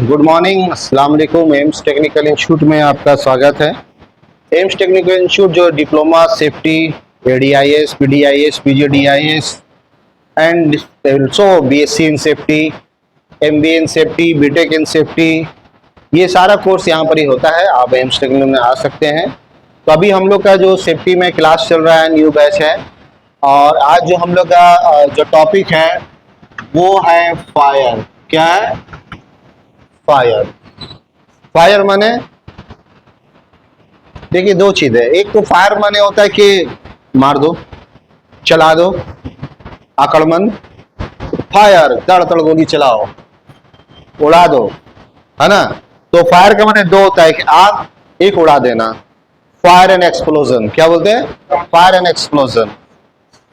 Good morning, अस्सलाम वालेकुम। AIIMS technical institute में आपका स्वागत है। एम्स टेक्निकल इंस्टीट्यूट जो diploma safety, ADIS, PDIS, PGDIS and also BSc in safety, MBA in safety, BTech in safety, ये सारा कोर्स यहाँ पर ही होता है। आप एम्स टेक्निकल में आ सकते हैं। तो अभी हम लोग का जो सेफ्टी में क्लास चल रहा है, न्यू बैच है, और आज जो हम लोग का जो टॉपिक है वो है फायर। क्या है? फायर। फायर माने देखिए दो चीज है। एक तो फायर माने होता है कि मार दो, चला दो, आक्रमण। फायर तड़ तड़ गोली चलाओ, उड़ा दो, है ना। तो फायर का माने दो होता है कि आग, एक उड़ा देना। फायर एंड एक्सप्लोजन, क्या बोलते हैं? Fire and explosion.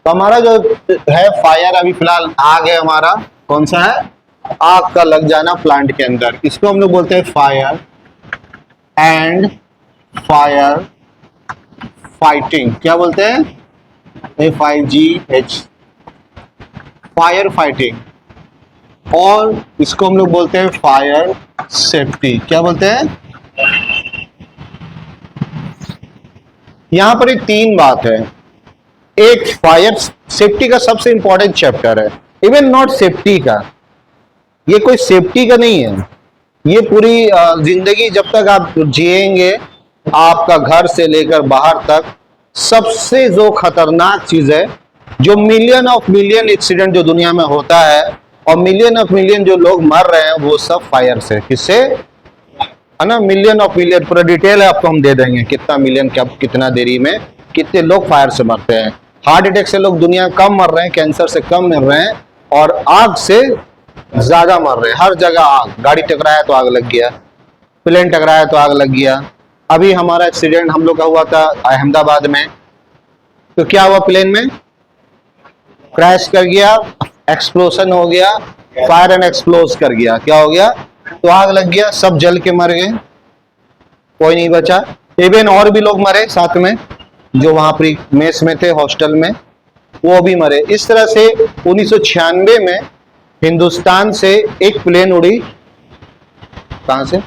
तो हमारा जो है फायर, अभी फिलहाल आग है हमारा। कौन सा है? आग का लग जाना प्लांट के अंदर, इसको हम लोग बोलते हैं फायर एंड फायर फाइटिंग। क्या बोलते हैं? FIGH, fire fighting. और इसको हम लोग बोलते हैं फायर सेफ्टी। क्या बोलते हैं? यहां पर एक तीन बात है। एक फायर सेफ्टी का सबसे इंपॉर्टेंट चैप्टर है, इवन नॉट सेफ्टी का, ये कोई सेफ्टी का नहीं है। ये पूरी जिंदगी जब तक आप जिएंगे, आपका घर से लेकर बाहर तक, सबसे जो खतरनाक चीज है, जो मिलियन ऑफ मिलियन एक्सीडेंट जो दुनिया में होता है और मिलियन ऑफ मिलियन जो लोग मर रहे हैं, वो सब फायर से। किससे? है ना, मिलियन ऑफ मिलियन। पूरा डिटेल है आपको हम दे देंगे, कितना मिलियन, क्या कितना देरी में कितने लोग फायर से मरते हैं। हार्ट अटैक से लोग दुनिया कम मर रहे हैं, कैंसर से कम मर रहे हैं, और आग से ज्यादा मर रहे हैं। हर जगह आग, गाड़ी टकराया तो आग लग गया, प्लेन टकराया तो आग लग गया। अभी हमारा एक्सीडेंट हम लोग का हुआ था अहमदाबाद में, तो क्या हुआ? प्लेन में क्रैश कर गया, एक्सप्लोजन हो गया, फायर एंड एक्सप्लोज कर गया। क्या हो गया? तो आग लग गया, सब जल के मर गए, कोई नहीं बचा। इवन और भी लोग मरे साथ में, जो वहां पर मेस में थे, हॉस्टल में, वो भी मरे। इस तरह से 1996 में हिंदुस्तान से एक प्लेन उड़ी। कहां से?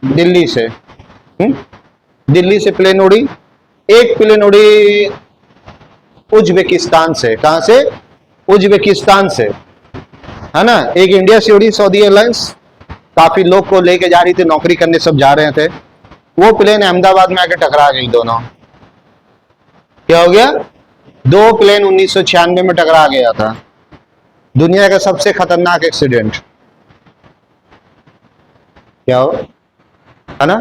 दिल्ली से। दिल्ली से प्लेन उड़ी। एक प्लेन उड़ी उज्बेकिस्तान से। कहां से? उज्बेकिस्तान से, है ना। एक इंडिया से उड़ी, सऊदी एयरलाइंस, काफी लोग को लेके जा रही थी, नौकरी करने सब जा रहे थे। वो प्लेन अहमदाबाद में आके टकरा गई दोनों। क्या हो गया? दो प्लेन 1996 में टकरा गया था। दुनिया का सबसे खतरनाक एक्सीडेंट। क्या हो, है ना।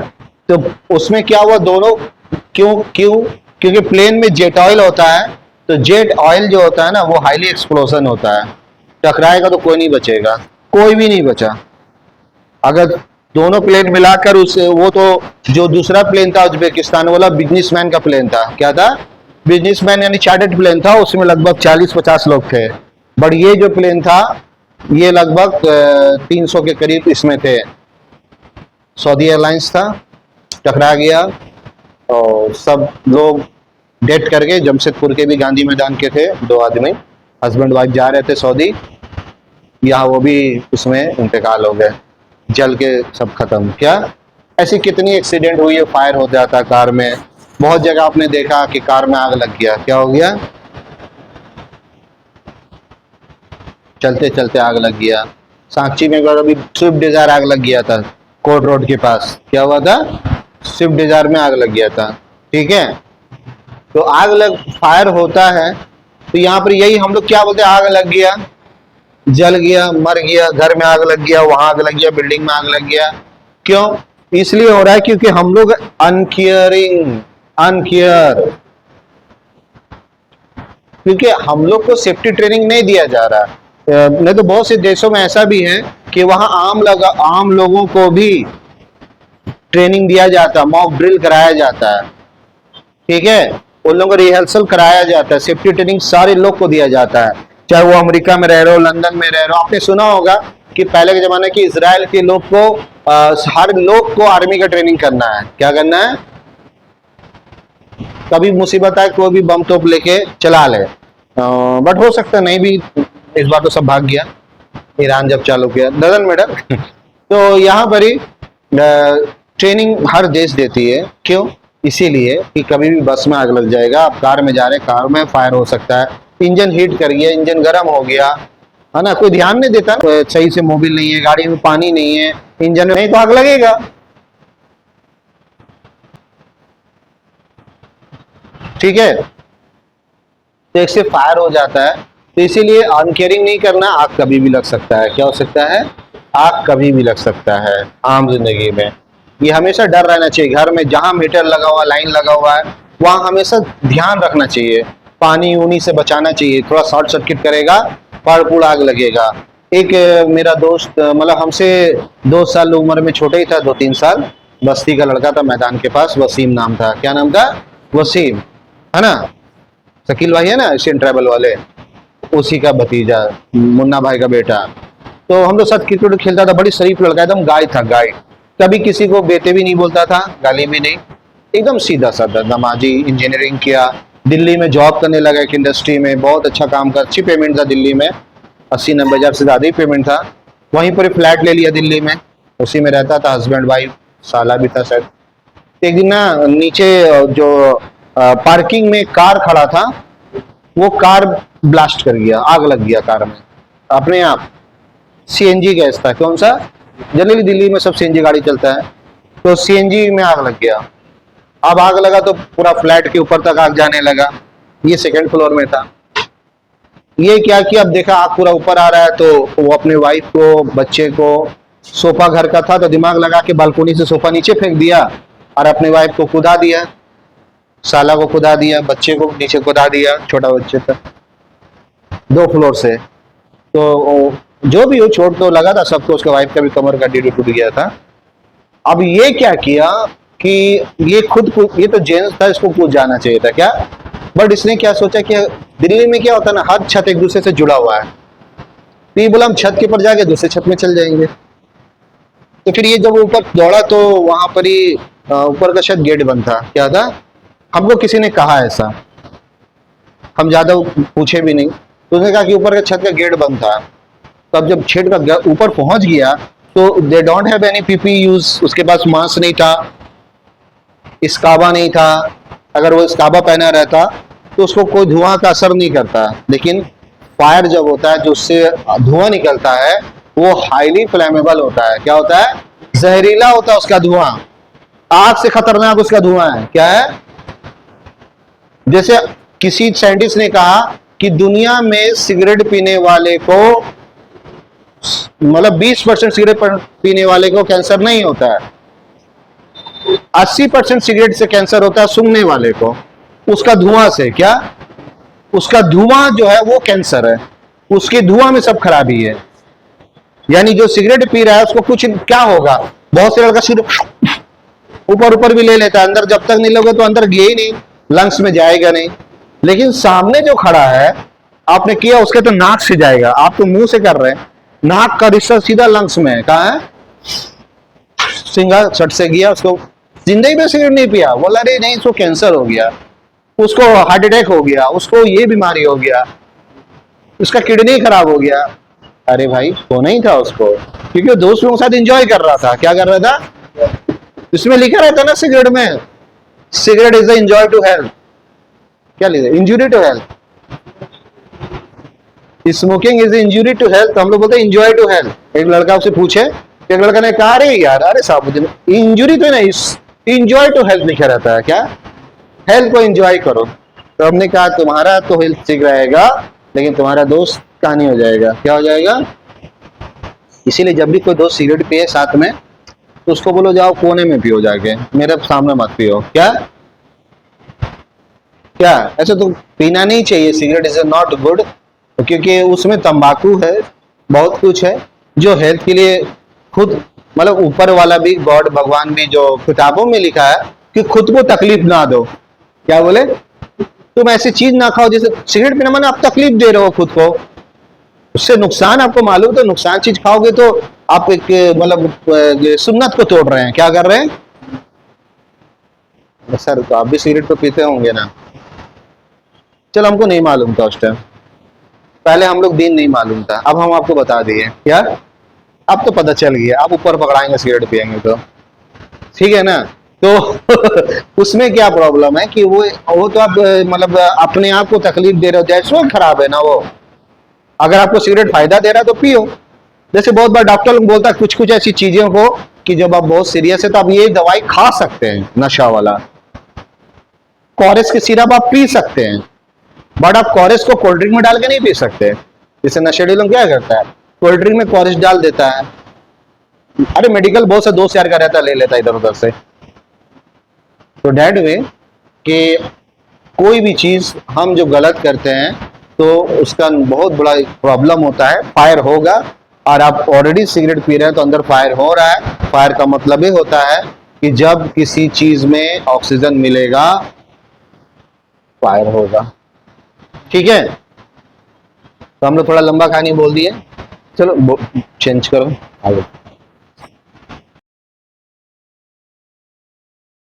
तो उसमें क्या हुआ? दोनों क्योंकि प्लेन में जेट ऑयल होता है, तो जेट ऑयल जो होता है ना, वो हाईली एक्सप्लोजन होता है। टकराएगा तो कोई नहीं बचेगा, कोई भी नहीं बचा। अगर दोनों प्लेन मिलाकर उसे, वो तो जो दूसरा प्लेन था उज्बेकिस्तान वाला, बिजनेसमैन का प्लेन था। क्या था? बिजनेसमैन यानी चार्टर्ड प्लेन था। उसमें लगभग 40-50 लोग थे। बट ये जो प्लेन था, ये लगभग 300 के करीब इसमें थे। सऊदी एयरलाइंस था, टकरा गया और सब लोग डेथ कर गए। जमशेदपुर के भी गांधी मैदान के थे, दो आदमी, हस्बैंड वाइफ जा रहे थे सऊदी, यहाँ वो भी उसमें इंतकाल हो गए, जल के सब खत्म। क्या ऐसी कितनी एक्सीडेंट हुई है, फायर हो जाता कार में। बहुत जगह आपने देखा कि कार में आग लग गया। क्या हो गया? चलते चलते आग लग गया। सांची में अभी स्विफ्ट डिजायर आग लग गया था, कोर्ट रोड के पास। क्या हुआ था? स्विफ्ट डिजायर में आग लग गया था। ठीक है, तो आग लग, फायर होता है। तो यहाँ पर यही हम लोग क्या बोलते हैं? आग लग गया, जल गया, मर गया, घर में आग लग गया, वहां आग लग गया, बिल्डिंग में आग लग गया। क्यों? इसलिए हो रहा है क्योंकि हम लोग अनकेयर, क्योंकि हम लोग को सेफ्टी ट्रेनिंग नहीं दिया जा रहा। नहीं तो बहुत से देशों में ऐसा भी है कि वहां आम लोगों को भी ट्रेनिंग दिया जाता है, मॉक ड्रिल कराया जाता है। ठीक है, उन लोगों को रिहर्सल कराया जाता है, सेफ्टी ट्रेनिंग सारे लोग को दिया जाता है, चाहे वो अमेरिका में रह रहे हो, लंदन में रह रहे हो। आपने सुना होगा कि पहले के जमाने की इजराइल के लोग को, हर लोग को आर्मी का ट्रेनिंग करना है। क्या करना है? कभी मुसीबत आए कोई भी बम तोप लेके चला ले, बट हो सकता नहीं भी। इस बार तो सब भाग गया, ईरान जब चालू किया। डजंट मैटर, तो यहाँ पर ही ट्रेनिंग हर देश देती है, क्यों? इसीलिए कि कभी भी बस में आग लग जाएगा, आप कार में जा रहे हैं, कार में फायर हो सकता है, इंजन हीट कर गया, इंजन गर्म हो गया, है ना, कोई ध्यान नहीं देता, सही से मोबिल नहीं है, गाड़ी में पानी नहीं है, इंजन में नहीं, तो आग लगेगा। ठीक है, तो इससे फायर हो जाता है। तो इसीलिए अनकेयरिंग नहीं करना, आग कभी भी लग सकता है। क्या हो सकता है? आग कभी भी लग सकता है आम जिंदगी में। ये हमेशा डर रहना चाहिए। घर में जहां मीटर लगा हुआ, लाइन लगा हुआ है, वहां हमेशा ध्यान रखना चाहिए, पानी उनी से बचाना चाहिए। थोड़ा शॉर्ट सर्किट करेगा, पर आग लगेगा। एक मेरा दोस्त, मतलब हमसे 2 साल उम्र में छोटे ही था, 2-3 साल, बस्ती का लड़का था मैदान के पास, वसीम नाम था। क्या नाम था? वसीम, है ना। शकील भाई है ना एशियन ट्रैवल वाले, उसी का भतीजा, मुन्ना भाई का बेटा। तो हम लोग साथ क्रिकेट खेलता था, बड़ी शरीफ लड़का, एकदम गाय था, गाय। कभी किसी को बेटे भी नहीं बोलता था, गाली भी नहीं, एकदम सीधा साधा, नमाजी। इंजीनियरिंग किया, दिल्ली में जॉब करने लगा एक इंडस्ट्री में, बहुत अच्छा काम कर, अच्छी पेमेंट था दिल्ली में, 80-90 हज़ार से ज़्यादा ही पेमेंट था। वहीं पर फ्लैट ले लिया दिल्ली में, उसी में रहता था, हस्बैंड वाइफ, साला भी था शायद। एक दिन ना नीचे जो पार्किंग में कार खड़ा था, वो कार ब्लास्ट कर गया, आग लग गया कार में अपने आप। सीएनजी गैस था, कौन सा, जनरली दिल्ली में सब सीएनजी गाड़ी चलता है, तो सीएनजी में आग लग गया। अब आग लगा तो पूरा फ्लैट के ऊपर तक आग जाने लगा। ये सेकंड फ्लोर में था। ये क्या किया, अब देखा आग पूरा ऊपर आ रहा है, तो वो अपने वाइफ को, बच्चे को, सोफा घर का था तो दिमाग लगा के बालकोनी से सोफा नीचे फेंक दिया, और अपने वाइफ को कुदा दिया, साला को कुदा दिया, बच्चे को नीचे कुदा दिया, छोटा बच्चे था, 2 फ्लोर से। तो जो भी हो, चोट तो लगा था सबको, उसका वाइफ का भी कमर का रीढ़ टूट गया था। अब ये क्या किया कि ये खुद को, ये तो जेंट्स था, इसको कूद जाना चाहिए था क्या, बट इसने क्या सोचा कि दिल्ली में क्या होता है ना, हर छत एक दूसरे से जुड़ा हुआ है, तो ये बोला हम छत के ऊपर जाके दूसरे छत में चल जाएंगे। तो फिर ये जब ऊपर दौड़ा तो वहां पर ही ऊपर का शायद गेट बंद था, क्या था, हमको किसी ने कहा ऐसा, हम ज्यादा पूछे भी नहीं, तो उसने कहा कि ऊपर का छत का गेट बंद था। तब जब छेद का ऊपर पहुंच गया तो they don't have any PP use, उसके पास मास्क नहीं था, स्काबा नहीं था। अगर वो स्काबा पहना रहता तो उसको कोई धुआं का असर नहीं करता, लेकिन फायर जब होता है, जो उससे धुआं निकलता है, वो हाईली फ्लेमेबल होता है। क्या होता है? जहरीला होता है उसका धुआं, आग से खतरनाक उसका धुआं है। क्या है? जैसे किसी साइंटिस्ट ने कहा कि दुनिया में सिगरेट पीने वाले को, मतलब 20% सिगरेट पीने वाले को कैंसर नहीं होता है, 80% सिगरेट से कैंसर होता है सूंघने वाले को, उसका धुआं से। क्या? उसका धुआं जो है वो कैंसर है, उसके धुआं में सब खराबी है। यानी जो सिगरेट पी रहा है उसको कुछ क्या होगा, बहुत से लड़का सिगरेट ऊपर ऊपर भी ले लेता है, अंदर जब तक नहीं लोगे तो अंदर गए ही नहीं, लंग्स में जाएगा नहीं। लेकिन सामने जो खड़ा है, आपने किया उसके तो नाक से जाएगा, आप तो मुंह से कर रहे हैं, नाक का रिश्ता सीधा लंग्स में है। कहा है? सिंगा सट से गया, उसको जिंदगी में सिगरेट नहीं पिया, बोला अरे नहीं इसको कैंसर हो गया, उसको हार्ट अटैक हो गया, उसको ये बीमारी हो गया, उसका किडनी खराब हो गया। अरे भाई होना ही था उसको, क्योंकि वो दोस्त लोगों के साथ एंजॉय कर रहा था। क्या कर रहा था? इसमें लिखा रहता ना सिगरेट में, cigarette is the enjoy to health, क्या लिखा, injury to health, smoking is injury to health, हम लोग बोलते हैं एंजॉय टू हेल्थ। एक लड़का उससे पूछे, एक लड़का ने कहा अरे यार, अरे साहब इंजुरी तो नहीं, इंजॉय टू हेल्थ लिखा रहता है, क्या, हेल्थ को एंजॉय करो। तो हमने कहा तुम्हारा तो हेल्थ ठीक रहेगा, लेकिन तुम्हारा दोस्त कहानी हो जाएगा। क्या हो जाएगा? इसीलिए जब भी कोई दोस्त सिगरेट पिए साथ में, तो उसको बोलो जाओ कोने में पियो जाके, मेरे सामने मत पियो। क्या क्या ऐसा तो पीना नहीं चाहिए, सिगरेट इज नॉट गुड, क्योंकि उसमें तंबाकू है, बहुत कुछ है जो हेल्थ के लिए, खुद मतलब ऊपर वाला भी, गॉड भगवान भी जो किताबों में लिखा है कि खुद को तकलीफ ना दो। क्या बोले? तुम ऐसी चीज ना खाओ, जैसे सिगरेट पीना माने आप तकलीफ दे रहे हो खुद को, उससे नुकसान आपको मालूम, तो नुकसान चीज खाओगे तो आप एक मतलब सुन्नत को तोड़ रहे हैं। क्या कर रहे हैं? सर तो आप भी सिगरेट तो पीते होंगे ना? चलो हमको नहीं मालूम था उस टाइम, पहले हम लोग दिन नहीं मालूम था, अब हम आपको बता दिए। क्या? अब तो पता चल गया, आप ऊपर पकड़ाएंगे सिगरेट पियेंगे तो, ठीक है ना। तो उसमें क्या प्रॉब्लम है कि वो तो आप मतलब अपने आप को तकलीफ दे रहे हो, दैट्स व्हाई खराब है ना वो। अगर आपको सिगरेट फायदा दे रहा है तो पियो। जैसे बहुत बार डॉक्टर लोग बोलता है कुछ कुछ ऐसी चीजों को कि जब आप बहुत सीरियस है तो आप ये दवाई खा सकते हैं, नशा वाला कॉरेस की सिरप आप पी सकते हैं, बट आप कॉरेस को कोल्ड ड्रिंक में डाल के नहीं पी सकते। जैसे नशेड़ी लोग क्या करता है, कोल्ड ड्रिंक में कॉरेस डाल देता है, अरे मेडिकल बहुत सा दोस्त यार का रहता है, ले लेता है इधर उधर से। तो डैट वे कि कोई भी चीज हम जो गलत करते हैं तो उसका बहुत बड़ा प्रॉब्लम होता है, फायर होगा। और आप ऑलरेडी सिगरेट पी रहे हैं तो अंदर फायर हो रहा है। फायर का मतलब ये होता है कि जब किसी चीज में ऑक्सीजन मिलेगा फायर होगा, ठीक है। तो हम लोग थोड़ा लंबा कहानी बोल दिए, चलो चेंज करो आगे।